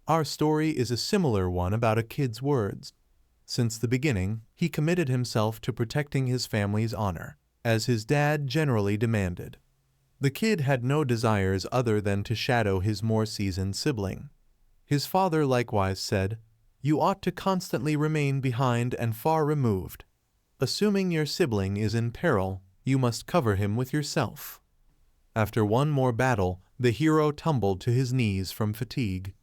Our story is a similar one about a kid's words. Since the beginning, he committed himself to protecting his family's honor, as his dad generally demanded. The kid had no desires other than to shadow his more seasoned sibling. His father likewise said, "You ought to constantly remain behind and far removed. Assuming your sibling is in peril, you must cover him with yourself." After one more battle, the hero tumbled to his knees from fatigue.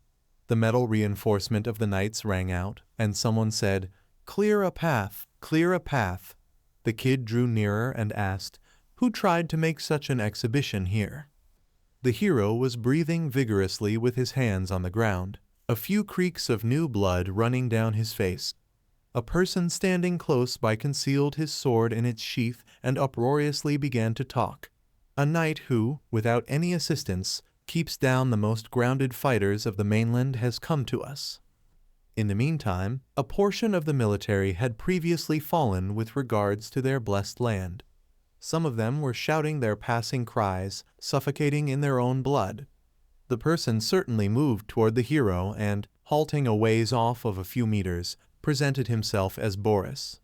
The metal reinforcement of the knights rang out, and someone said, "Clear a path, clear a path." The kid drew nearer and asked, "Who tried to make such an exhibition here?" The hero was breathing vigorously with his hands on the ground, a few creaks of new blood running down his face. A person standing close by concealed his sword in its sheath and uproariously began to talk. A knight who, without any assistance, keeps down the most grounded fighters of the mainland has come to us. In the meantime, a portion of the military had previously fallen with regards to their blessed land. Some of them were shouting their passing cries, suffocating in their own blood. The person certainly moved toward the hero and, halting a ways off of a few meters, presented himself as Boris.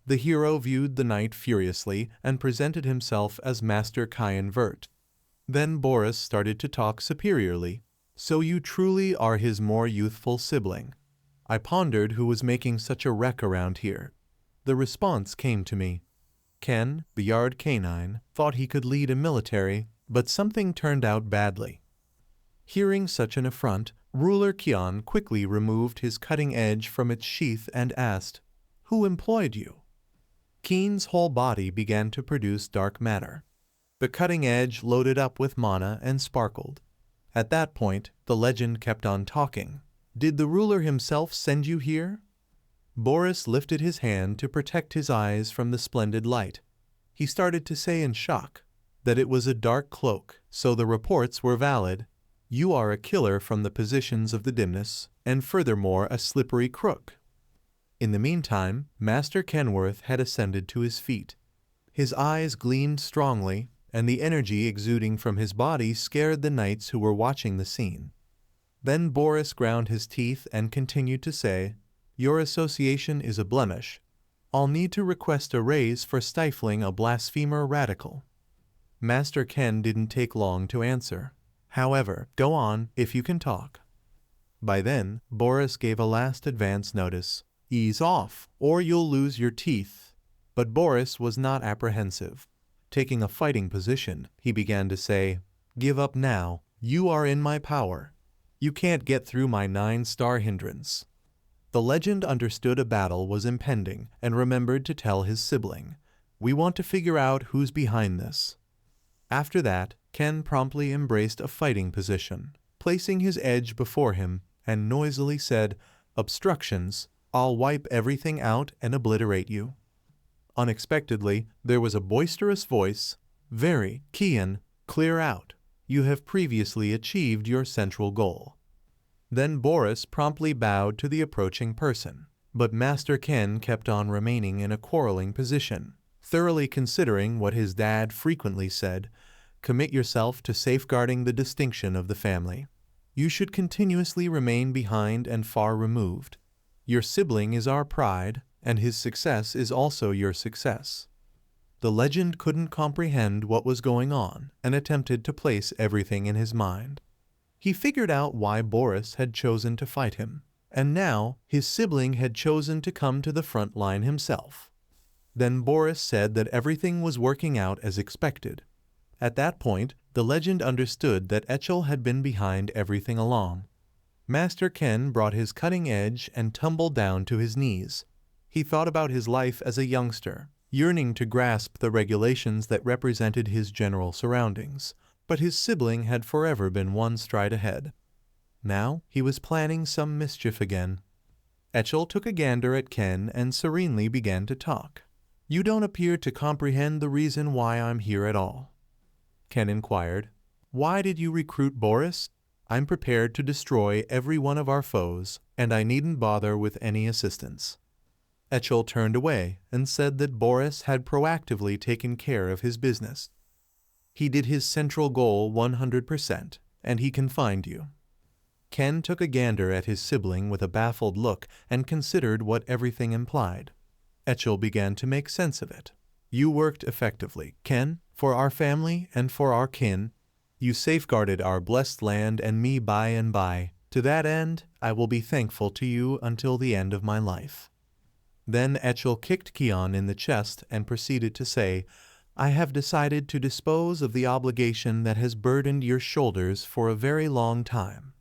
The hero viewed the knight furiously and presented himself as Master Kayan Vert. Then Boris started to talk superiorly. "So you truly are his more youthful sibling. I pondered who was making such a wreck around here. The response came to me. Ken, the yard canine, thought he could lead a military, but something turned out badly." Hearing such an affront, Ruler Kian quickly removed his cutting edge from its sheath and asked, "Who employed you?" Keen's whole body began to produce dark matter. The cutting edge loaded up with mana and sparkled. At that point, the legend kept on talking. "Did the ruler himself send you here?" Boris lifted his hand to protect his eyes from the splendid light. He started to say in shock that it was a dark cloak, so the reports were valid. "You are a killer from the positions of the dimness, and furthermore a slippery crook." In the meantime, Master Kenworth had ascended to his feet. His eyes gleamed strongly, and the energy exuding from his body scared the knights who were watching the scene. Then Boris ground his teeth and continued to say, "Your association is a blemish. I'll need to request a raise for stifling a blasphemer radical." Master Ken didn't take long to answer. "However, go on, if you can talk." By then, Boris gave a last advance notice. "Ease off, or you'll lose your teeth." But Boris was not apprehensive. Taking a fighting position, he began to say, "Give up now. You are in my power. You can't get through my 9-star hindrance." The legend understood a battle was impending and remembered to tell his sibling, "We want to figure out who's behind this." After that, Ken promptly embraced a fighting position, placing his edge before him, and noisily said, "Obstructions, I'll wipe everything out and obliterate you." Unexpectedly, there was a boisterous voice, "Very, Kian, clear out. You have previously achieved your central goal." Then Boris promptly bowed to the approaching person, but Master Ken kept on remaining in a quarreling position, thoroughly considering what his dad frequently said, "Commit yourself to safeguarding the distinction of the family. You should continuously remain behind and far removed. Your sibling is our pride, and his success is also your success." The legend couldn't comprehend what was going on and attempted to place everything in his mind. He figured out why Boris had chosen to fight him, and now his sibling had chosen to come to the front line himself. Then Boris said that everything was working out as expected. At that point, the legend understood that Echel had been behind everything along. Master Ken brought his cutting edge and tumbled down to his knees. He thought about his life as a youngster, yearning to grasp the regulations that represented his general surroundings, but his sibling had forever been one stride ahead. Now he was planning some mischief again. Echel took a gander at Ken and serenely began to talk. "You don't appear to comprehend the reason why I'm here at all." Ken inquired, "Why did you recruit Boris?" "I'm prepared to destroy every one of our foes, and I needn't bother with any assistance." Echel turned away and said that Boris had proactively taken care of his business. He did his central goal 100%, and he can find you. Ken took a gander at his sibling with a baffled look and considered what everything implied. Etchel began to make sense of it. You worked effectively, Ken, for our family and for our kin. You safeguarded our blessed land and me by and by. To that end, I will be thankful to you until the end of my life. Then Etchel kicked Kion in the chest and proceeded to say, I have decided to dispose of the obligation that has burdened your shoulders for a very long time.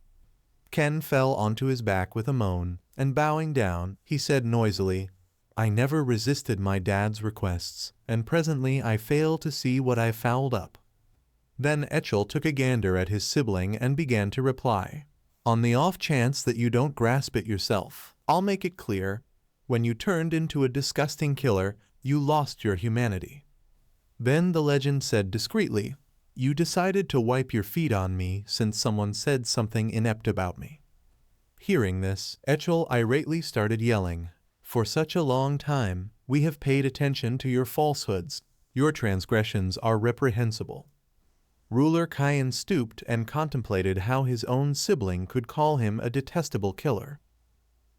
Ken fell onto his back with a moan, and bowing down, he said noisily, I never resisted my dad's requests, and presently I fail to see what I fouled up. Then Etchel took a gander at his sibling and began to reply. On the off chance that you don't grasp it yourself, I'll make it clear. When you turned into a disgusting killer, you lost your humanity. Then the legend said discreetly, you decided to wipe your feet on me since someone said something inept about me. Hearing this, Etchel irately started yelling, For such a long time, we have paid attention to your falsehoods. Your transgressions are reprehensible. Ruler Kion stooped and contemplated how his own sibling could call him a detestable killer.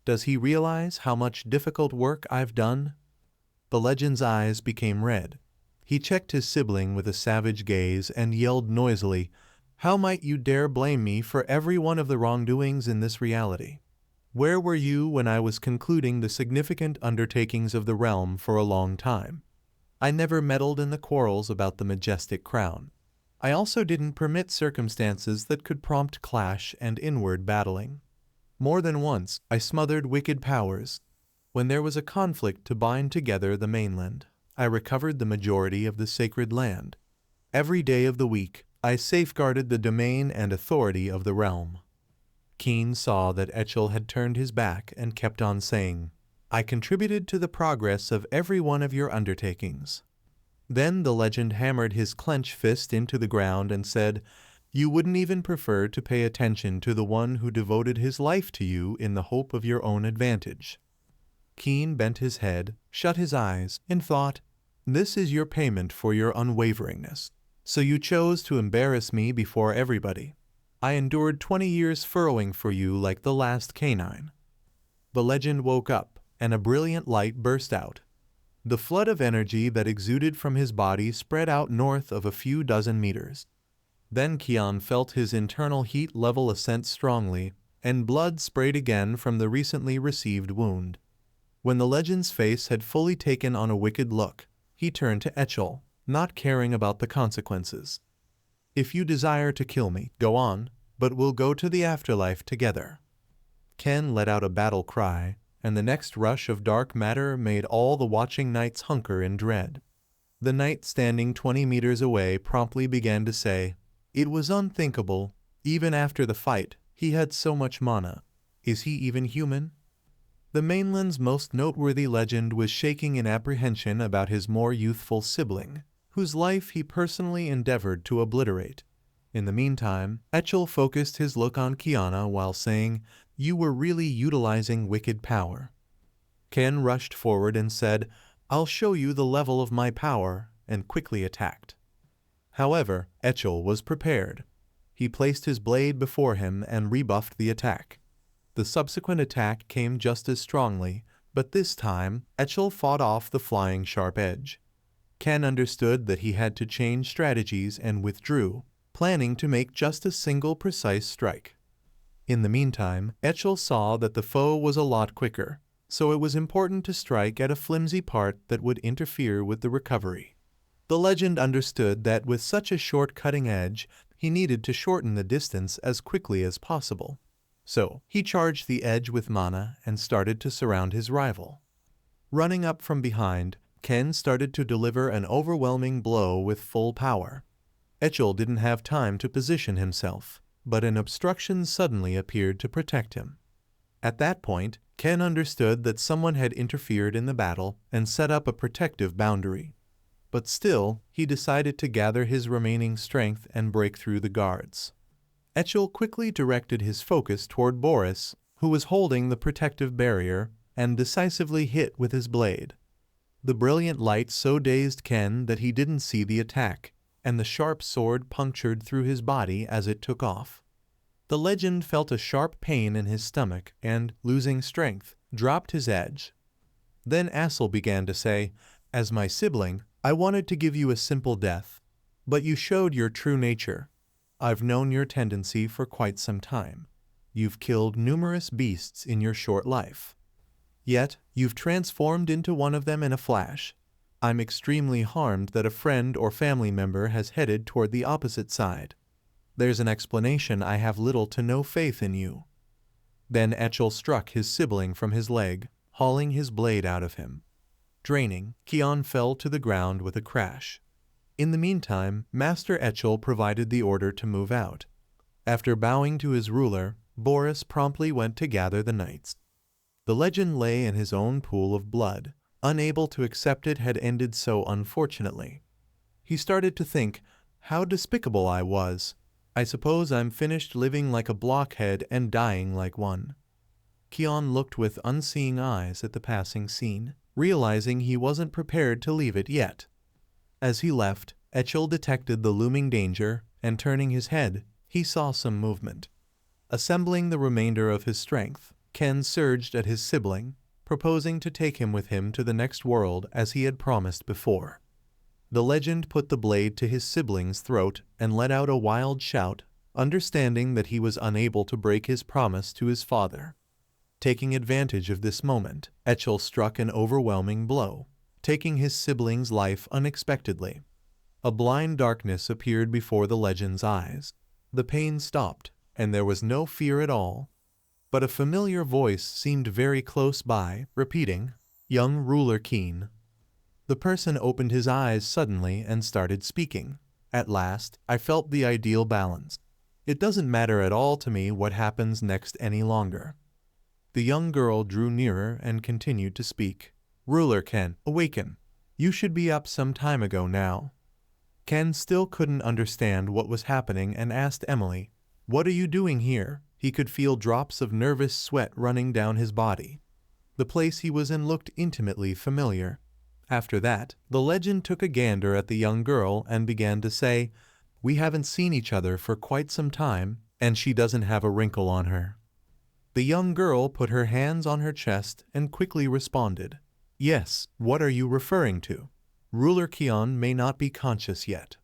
Does he realize how much difficult work I've done? The legend's eyes became red. He checked his sibling with a savage gaze and yelled noisily, How might you dare blame me for every one of the wrongdoings in this reality? Where were you when I was concluding the significant undertakings of the realm for a long time? I never meddled in the quarrels about the majestic crown. I also didn't permit circumstances that could prompt clash and inward battling. More than once, I smothered wicked powers. When there was a conflict to bind together the mainland, I recovered the majority of the sacred land. Every day of the week, I safeguarded the domain and authority of the realm. Keen saw that Etchel had turned his back and kept on saying, I contributed to the progress of every one of your undertakings. Then the legend hammered his clenched fist into the ground and said, You wouldn't even prefer to pay attention to the one who devoted his life to you in the hope of your own advantage. Keen bent his head, shut his eyes, and thought, This is your payment for your unwaveringness. So you chose to embarrass me before everybody. I endured 20 years furrowing for you like the last canine. The legend woke up, and a brilliant light burst out. The flood of energy that exuded from his body spread out north of a few dozen meters. Then Kion felt his internal heat level ascend strongly, and blood sprayed again from the recently received wound. When the legend's face had fully taken on a wicked look, he turned to Etchel, not caring about the consequences. If you desire to kill me, go on, but we'll go to the afterlife together. Ken let out a battle cry, and the next rush of dark matter made all the watching knights hunker in dread. The knight standing 20 meters away promptly began to say, It was unthinkable. Even after the fight, he had so much mana. Is he even human? The mainland's most noteworthy legend was shaking in apprehension about his more youthful sibling, whose life he personally endeavored to obliterate. In the meantime, Etchel focused his look on Kiana while saying, You were really utilizing wicked power. Ken rushed forward and said, I'll show you the level of my power, and quickly attacked. However, Etchel was prepared. He placed his blade before him and rebuffed the attack. The subsequent attack came just as strongly, but this time, Etchel fought off the flying sharp edge. Ken understood that he had to change strategies and withdrew, planning to make just a single precise strike. In the meantime, Etchel saw that the foe was a lot quicker, so it was important to strike at a flimsy part that would interfere with the recovery. The legend understood that with such a short cutting edge, he needed to shorten the distance as quickly as possible. So, he charged the edge with mana and started to surround his rival. Running up from behind, Ken started to deliver an overwhelming blow with full power. Etchel didn't have time to position himself, but an obstruction suddenly appeared to protect him. At that point, Ken understood that someone had interfered in the battle and set up a protective boundary. But still, he decided to gather his remaining strength and break through the guards. Etchel quickly directed his focus toward Boris, who was holding the protective barrier, and decisively hit with his blade. The brilliant light so dazed Ken that he didn't see the attack, and the sharp sword punctured through his body as it took off. The legend felt a sharp pain in his stomach and, losing strength, dropped his edge. Then Assel began to say, "As my sibling, I wanted to give you a simple death. But you showed your true nature. I've known your tendency for quite some time. You've killed numerous beasts in your short life. Yet, you've transformed into one of them in a flash. I'm extremely harmed that a friend or family member has headed toward the opposite side. There's an explanation. I have little to no faith in you." Then Echel struck his sibling from his leg, hauling his blade out of him. Draining, Kion fell to the ground with a crash. In the meantime, Master Echel provided the order to move out. After bowing to his ruler, Boris promptly went to gather the knights. The legend lay in his own pool of blood, unable to accept it had ended so unfortunately. He started to think, how despicable I was. I suppose I'm finished living like a blockhead and dying like one. Kion looked with unseeing eyes at the passing scene, realizing he wasn't prepared to leave it yet. As he left, Echel detected the looming danger, and turning his head, he saw some movement. Assembling the remainder of his strength, Ken surged at his sibling, proposing to take him with him to the next world as he had promised before. The legend put the blade to his sibling's throat and let out a wild shout, understanding that he was unable to break his promise to his father. Taking advantage of this moment, Echel struck an overwhelming blow, taking his sibling's life unexpectedly. A blind darkness appeared before the legend's eyes. The pain stopped, and there was no fear at all. But a familiar voice seemed very close by, repeating, "Young Ruler Keen." The person opened his eyes suddenly and started speaking. At last, I felt the ideal balance. It doesn't matter at all to me what happens next any longer. The young girl drew nearer and continued to speak. "Ruler Ken, awaken. You should be up some time ago now." Ken still couldn't understand what was happening and asked Emily, "What are you doing here?" He could feel drops of nervous sweat running down his body. The place he was in looked intimately familiar. After that, the legend took a gander at the young girl and began to say, "We haven't seen each other for quite some time, and she doesn't have a wrinkle on her." The young girl put her hands on her chest and quickly responded, "Yes, what are you referring to? Ruler Kion may not be conscious yet."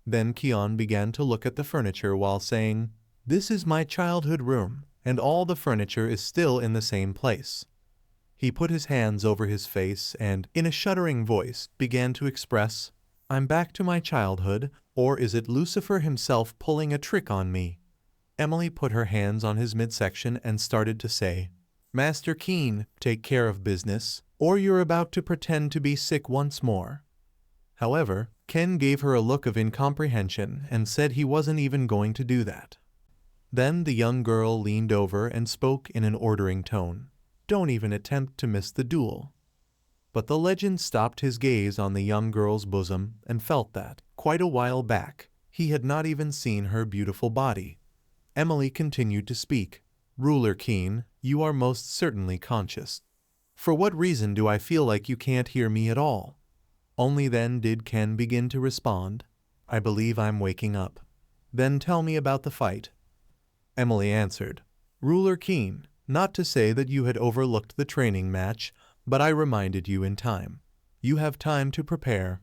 Then Kion began to look at the furniture while saying, "This is my childhood room, and all the furniture is still in the same place." He put his hands over his face and, in a shuddering voice, began to express, "I'm back to my childhood, or is it Lucifer himself pulling a trick on me?" Emily put her hands on his midsection and started to say, "Master Keen, take care of business, or you're about to pretend to be sick once more." However, Ken gave her a look of incomprehension and said he wasn't even going to do that. Then the young girl leaned over and spoke in an ordering tone, "Don't even attempt to miss the duel." But the legend stopped his gaze on the young girl's bosom and felt that, quite a while back, he had not even seen her beautiful body. Emily continued to speak, "Ruler Keen, you are most certainly conscious. For what reason do I feel like you can't hear me at all?" Only then did Ken begin to respond, "I believe I'm waking up." "Then tell me about the fight." Emily answered, "Ruler Keen, not to say that you had overlooked the training match, but I reminded you in time. You have time to prepare."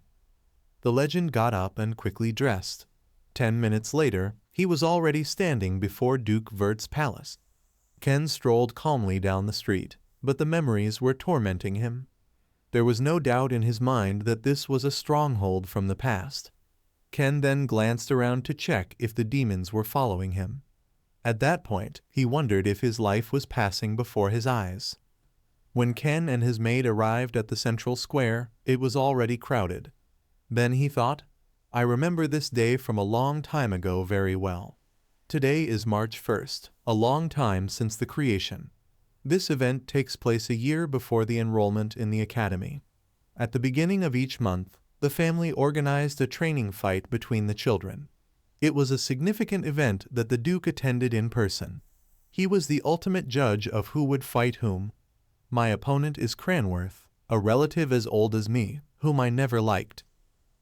The legend got up and quickly dressed. 10 minutes later, he was already standing before Duke Vert's palace. Ken strolled calmly down the street, but the memories were tormenting him. There was no doubt in his mind that this was a stronghold from the past. Ken then glanced around to check if the demons were following him. At that point, he wondered if his life was passing before his eyes. When Ken and his maid arrived at the central square, it was already crowded. Then he thought, "I remember this day from a long time ago very well. Today is March 1st, a long time since the creation. This event takes place a year before the enrollment in the academy. At the beginning of each month, the family organized a training fight between the children. It was a significant event that the Duke attended in person. He was the ultimate judge of who would fight whom. My opponent is Cranworth, a relative as old as me, whom I never liked.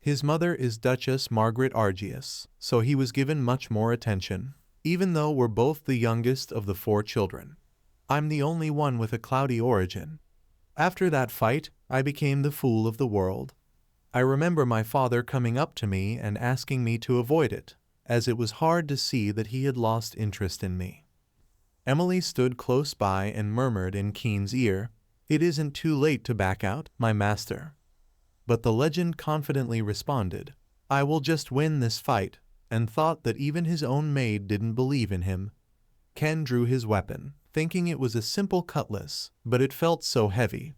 His mother is Duchess Margaret Argius, so he was given much more attention. even though we're both the youngest of the 4 children. I'm the only one with a cloudy origin. After that fight, I became the fool of the world. I remember my father coming up to me and asking me to avoid it, as it was hard to see that he had lost interest in me. Emily stood close by and murmured in Keen's ear, "It isn't too late to back out, my master." But the legend confidently responded, "I will just win this fight," and thought that even his own maid didn't believe in him. Ken drew his weapon, thinking it was a simple cutlass, but it felt so heavy.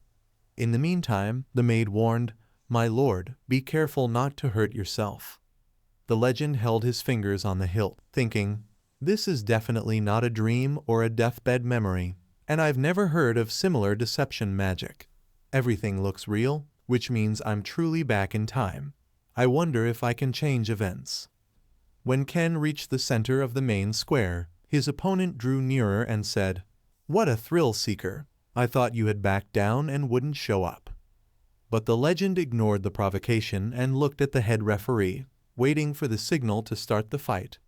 In the meantime, the maid warned, "My lord, be careful not to hurt yourself." The legend held his fingers on the hilt, thinking, "This is definitely not a dream or a deathbed memory, and I've never heard of similar deception magic. Everything looks real, which means I'm truly back in time. I wonder if I can change events." When Ken reached the center of the main square, his opponent drew nearer and said, "What a thrill seeker. I thought you had backed down and wouldn't show up." But the legend ignored the provocation and looked at the head referee, waiting for the signal to start the fight.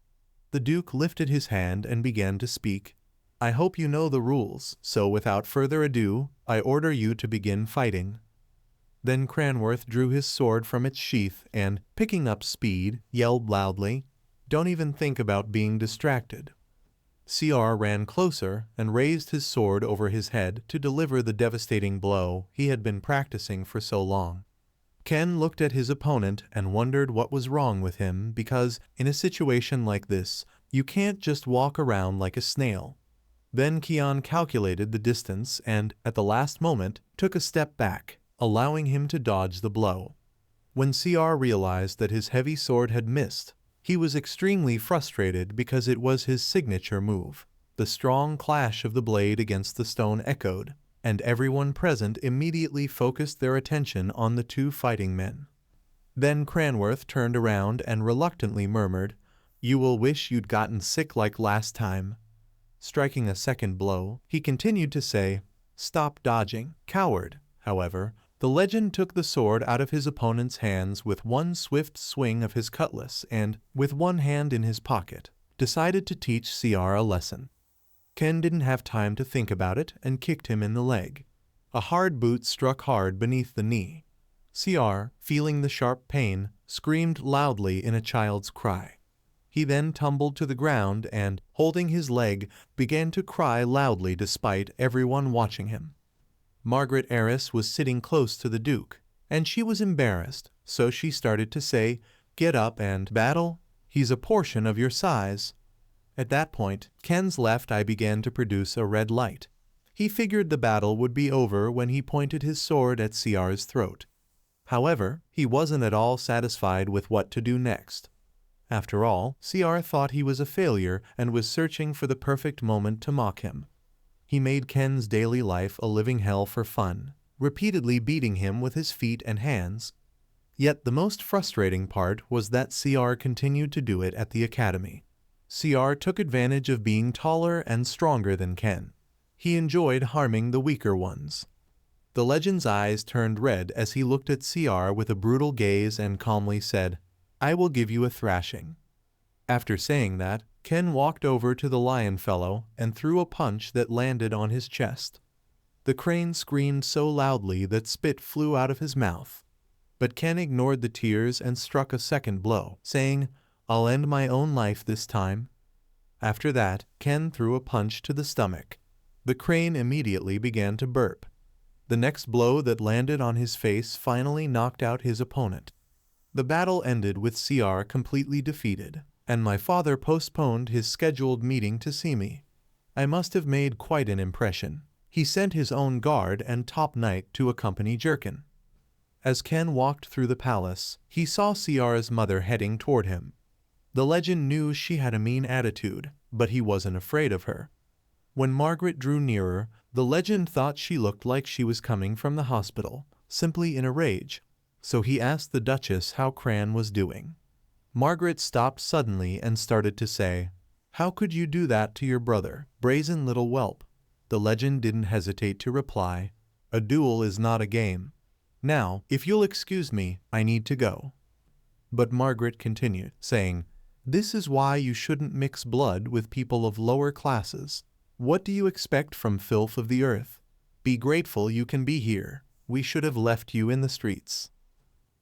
The Duke lifted his hand and began to speak. "I hope you know the rules, so without further ado, I order you to begin fighting." Then Cranworth drew his sword from its sheath and, picking up speed, yelled loudly, "Don't even think about being distracted." CR ran closer and raised his sword over his head to deliver the devastating blow he had been practicing for so long. Ken looked at his opponent and wondered what was wrong with him because, in a situation like this, you can't just walk around like a snail. Then Kian calculated the distance and, at the last moment, took a step back, allowing him to dodge the blow. When CR realized that his heavy sword had missed, he was extremely frustrated because it was his signature move. The strong clash of the blade against the stone echoed, and everyone present immediately focused their attention on the 2 fighting men. Then Cranworth turned around and reluctantly murmured, "You will wish you'd gotten sick like last time." Striking a second blow, he continued to say, "Stop dodging, coward." However, the legend took the sword out of his opponent's hands with one swift swing of his cutlass and, with one hand in his pocket, decided to teach CR a lesson. Ken didn't have time to think about it and kicked him in the leg. A hard boot struck hard beneath the knee. CR, feeling the sharp pain, screamed loudly in a child's cry. He then tumbled to the ground and, holding his leg, began to cry loudly despite everyone watching him. Margaret Eris was sitting close to the Duke, and she was embarrassed, so she started to say, "Get up and battle. He's a portion of your size." At that point, Ken's left eye began to produce a red light. He figured the battle would be over when he pointed his sword at CR's throat. However, he wasn't at all satisfied with what to do next. After all, CR thought he was a failure and was searching for the perfect moment to mock him. He made Ken's daily life a living hell for fun, repeatedly beating him with his feet and hands. Yet the most frustrating part was that CR continued to do it at the academy. CR took advantage of being taller and stronger than Ken. He enjoyed harming the weaker ones. The legend's eyes turned red as he looked at CR with a brutal gaze and calmly said, "I will give you a thrashing." After saying that, Ken walked over to the lion fellow and threw a punch that landed on his chest. The crane screamed so loudly that spit flew out of his mouth. But Ken ignored the tears and struck a second blow, saying, "I'll end my own life this time." After that, Ken threw a punch to the stomach. The crane immediately began to burp. The next blow that landed on his face finally knocked out his opponent. The battle ended with CR completely defeated, and my father postponed his scheduled meeting to see me. I must have made quite an impression. He sent his own guard and top knight to accompany Jerkin. As Ken walked through the palace, he saw CR's mother heading toward him. The legend knew she had a mean attitude, but he wasn't afraid of her. When Margaret drew nearer, the legend thought she looked like she was coming from the hospital, simply in a rage, so he asked the Duchess how Cran was doing. Margaret stopped suddenly and started to say, "How could you do that to your brother, brazen little whelp?" The legend didn't hesitate to reply, "A duel is not a game. Now, if you'll excuse me, I need to go." But Margaret continued, saying, This is why you shouldn't mix blood with people of lower classes. What do you expect from filth of the earth? Be grateful you can be here. We should have left you in the streets."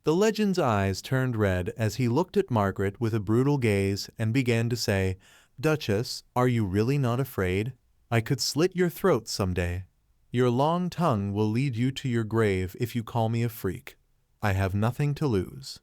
The legend's eyes turned red as he looked at Margaret with a brutal gaze and began to say, "Duchess, are you really not afraid? I could slit your throat someday. Your long tongue will lead you to your grave if you call me a freak. I have nothing to lose."